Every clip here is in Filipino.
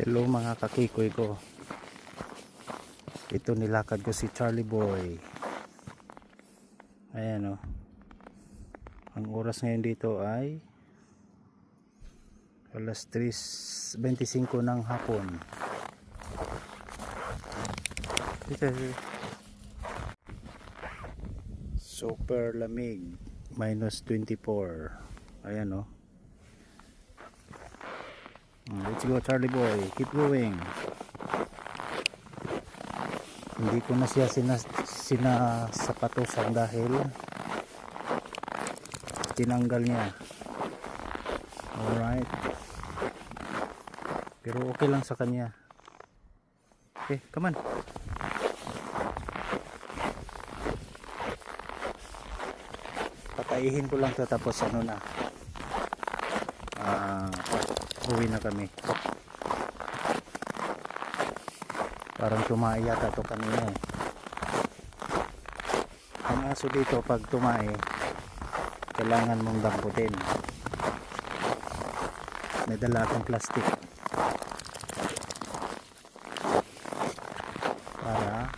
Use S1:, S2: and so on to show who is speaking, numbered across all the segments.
S1: Hello mga kakikoy ko. Ito nilakad ko si Charlie Boy. Ayan o. Ang oras ngayon dito ay alas 3:25 ng hapon. Super lamig. -24. Ayan o. Let's go Charlie Boy. Keep going. Hindi ko na siya sinasapatusan dahil tinanggal niya. Alright. Pero okay lang sa kanya. Okay, come on. Pataihin ko lang ito tapos ano na. Uwi na kami. Parang tumae yata ito kanina eh. Ang aso dito pag tumae kailangan mong damputin. May dala akong plastic para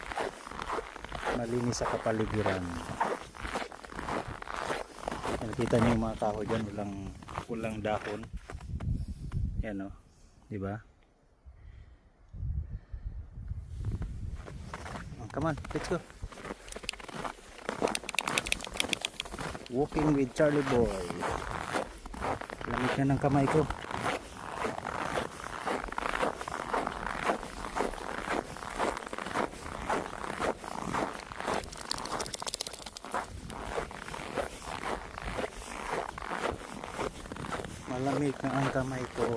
S1: malinis sa kapaligiran. Nakita niyo yung mga kahoy dyan, walang dahon. Yan o, diba? Come on, let's go. Walking with Charlie Boy. Lamig na ng kamay ko. Malamig na ang kamay ko.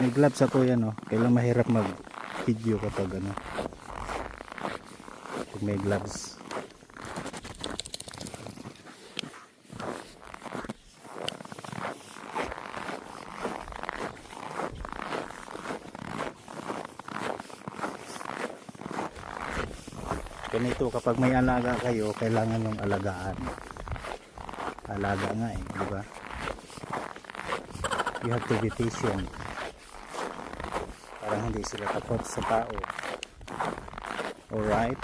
S1: May gloves ako yan o. Kailang mahirap mag video kapag ano pag may gloves. Ganito kapag may alaga kayo kailangan yung alagaan. Alaga nga eh, di ba? You have to be patient para hindi sila takot sa tao. Alright?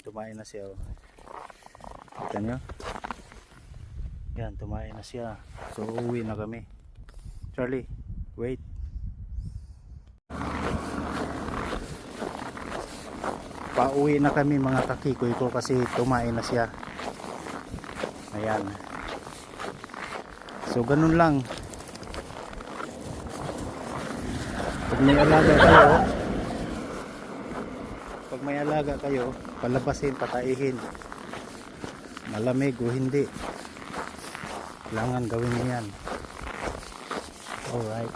S1: Tumain na siya. Kita nyo? Yan, tumain na siya. So, uuwi na kami. Charlie, wait. Pauwi na kami mga kakikoy ko kasi tumain na siya. Ayan. So ganun lang. Pag may alaga kayo, palabasin, pataihin. Malamig o hindi. Kailangan gawin niyo yan. Alright.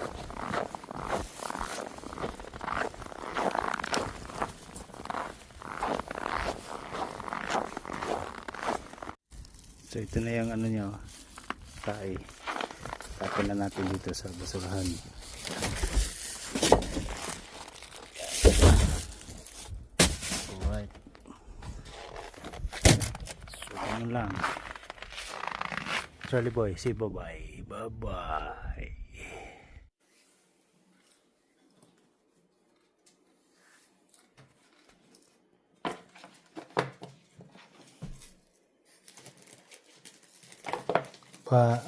S1: So ito na yung ano nyo. Tapin na natin dito sa basurahan. Alright. So ganun lang. Charlie Boy, say bye-bye. Bye-bye.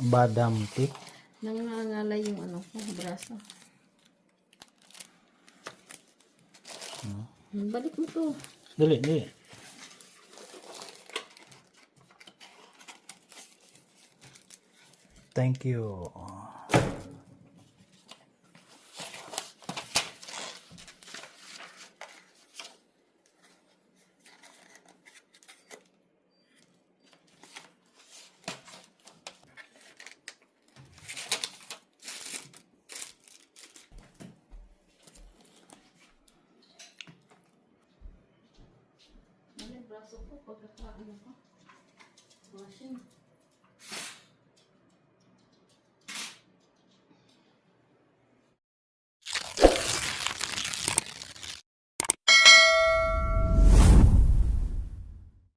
S1: Badam tea.
S2: Nangangalay yung ano ko, braso. Balik mo to.
S1: Dali, dali. Thank you.
S2: Braso ko, pagkakaano ko. Washing.